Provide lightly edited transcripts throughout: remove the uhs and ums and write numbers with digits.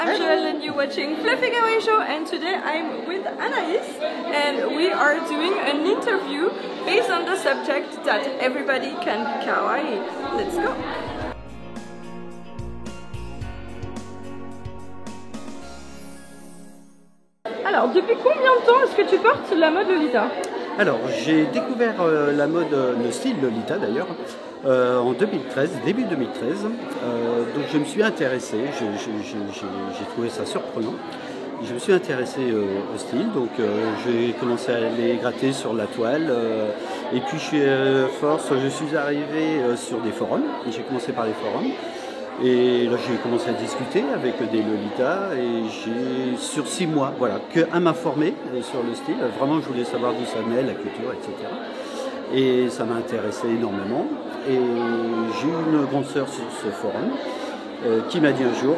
I'm Joelle and you're watching Fluffy Kawaii Show, and today I'm with Anaïs and we are doing an interview based on the subject that everybody can be kawaii. Let's go! Alors, depuis combien de temps est-ce que tu portes la mode Lolita? Alors, j'ai découvert la mode, le style Lolita d'ailleurs, en 2013, début 2013. Donc je me suis intéressé, j'ai trouvé ça surprenant. Je me suis intéressé au style, donc j'ai commencé à aller gratter sur la toile. Et puis je suis arrivé sur des forums, j'ai commencé par les forums. Et là j'ai commencé à discuter avec des Lolitas et j'ai sur 6 mois, voilà, qu'à m'informer sur le style. Vraiment je voulais savoir d'où ça venait, la culture, etc. Et ça m'a intéressé énormément. Et j'ai eu une grande sœur sur ce forum qui m'a dit un jour,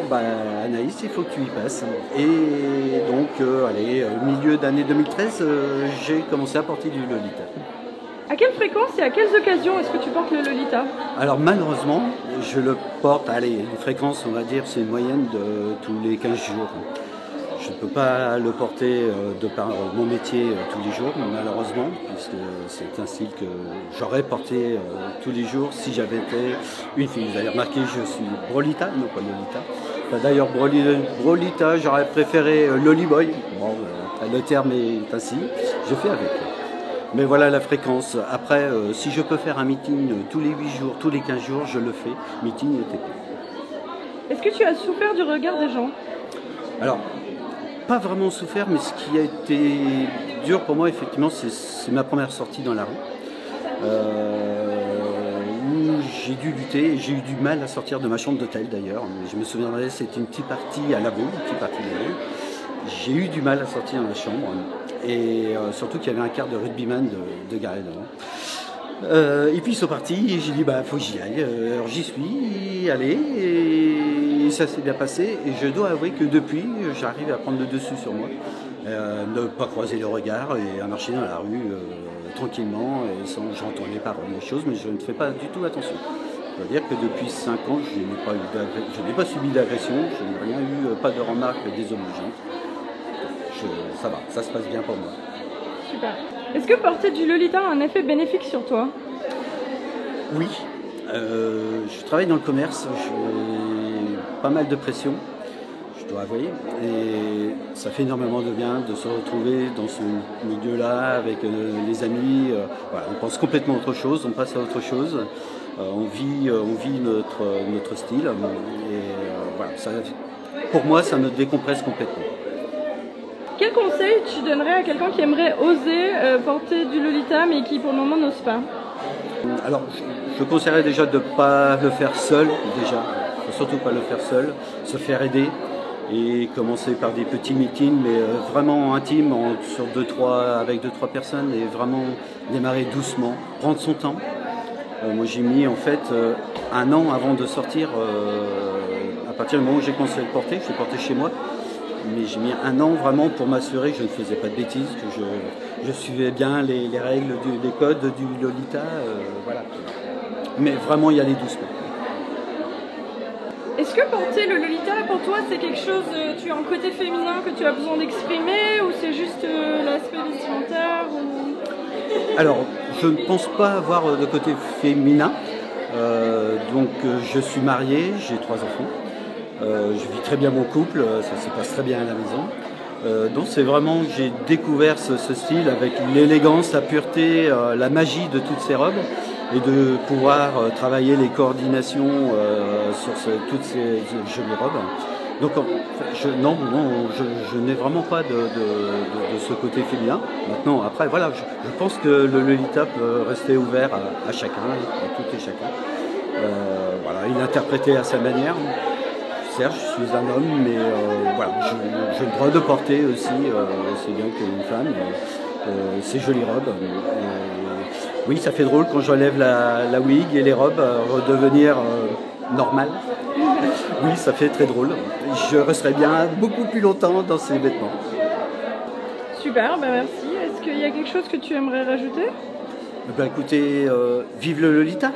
Anaïs, il faut que tu y passes. Et donc, au milieu d'année 2013, j'ai commencé à porter du Lolita. À quelle fréquence et à quelles occasions est-ce que tu portes le Lolita? Alors malheureusement, je le porte, une fréquence, on va dire, c'est une moyenne de tous les 15 jours. Je ne peux pas le porter de par mon métier tous les jours, malheureusement, puisque c'est un style que j'aurais porté tous les jours si j'avais été une fille. Vous avez remarqué, je suis Brolita, non pas Lolita. Enfin, d'ailleurs, Brolita, j'aurais préféré Loliboy. Bon, le terme est ainsi, je fais avec. Mais voilà la fréquence. Après, si je peux faire un meeting tous les 8 jours, tous les 15 jours, je le fais. Meeting et TP. Est-ce que tu as souffert du regard des gens? Alors, pas vraiment souffert, mais ce qui a été dur pour moi, effectivement, c'est ma première sortie dans la rue. Où j'ai dû lutter, et j'ai eu du mal à sortir de ma chambre d'hôtel d'ailleurs. Je me souviendrai, c'était une petite partie à la boue, une petite partie de la rue. J'ai eu du mal à sortir de ma chambre. Et surtout qu'il y avait un quart de rugbyman de garé devant. Et puis ils sont partis et j'ai dit faut que j'y aille. Alors j'y suis allé et ça s'est bien passé. Et je dois avouer que depuis, j'arrive à prendre le dessus sur moi. Ne pas croiser le regard et à marcher dans la rue tranquillement et sans j'entends les paroles, les choses, mais je ne fais pas du tout attention. Je dois dire que depuis 5 ans, je n'ai pas subi d'agression, je n'ai rien eu, pas de remarques désobligeantes. Ça va, ça se passe bien pour moi. Super. Est-ce que porter du Lolita a un effet bénéfique sur toi? Oui. Je travaille dans le commerce, j'ai pas mal de pression, je dois avouer. Et ça fait énormément de bien de se retrouver dans ce milieu-là avec les amis. Voilà, on pense complètement à autre chose, on passe à autre chose. On vit notre style. Et voilà, pour moi, ça me décompresse complètement. Quel conseil tu donnerais à quelqu'un qui aimerait oser porter du Lolita mais qui pour le moment n'ose pas? Alors, je conseillerais déjà de ne pas le faire seul, déjà. Il ne faut surtout pas le faire seul, se faire aider et commencer par des petits meetings, mais vraiment intimes, avec 2-3 personnes et vraiment démarrer doucement, prendre son temps. Moi, j'ai mis en fait 1 an avant de sortir, à partir du moment où j'ai commencé à le porter, je l'ai porté chez moi. Mais j'ai mis 1 an vraiment pour m'assurer que je ne faisais pas de bêtises, que je suivais bien les règles, les codes du Lolita, voilà. Mais vraiment y aller doucement. Est-ce que porter le Lolita pour toi c'est quelque chose, tu as un côté féminin que tu as besoin d'exprimer ou c'est juste l'aspect vestimentaire ou... Alors, je ne pense pas avoir de côté féminin, donc je suis marié, j'ai 3 enfants. Je vis très bien mon couple, ça se passe très bien à la maison. Donc c'est vraiment, j'ai découvert ce style avec l'élégance, la pureté, la magie de toutes ces robes et de pouvoir travailler les coordinations sur toutes ces jolies robes. Donc je n'ai vraiment pas de ce côté féminin. Maintenant, après, voilà, je pense que le Lolita peut rester ouvert à chacun, à tout et chacun. Voilà, il interprétait à sa manière. Certes, je suis un homme, mais voilà, j'ai le droit de porter aussi bien qu'une femme, ces jolies robes. Oui, ça fait drôle quand j'enlève la wig et les robes, redevenir normal. Oui, ça fait très drôle. Je resterai bien beaucoup plus longtemps dans ces vêtements. Super, merci. Est-ce qu'il y a quelque chose que tu aimerais rajouter? Écoutez, vive le Lolita!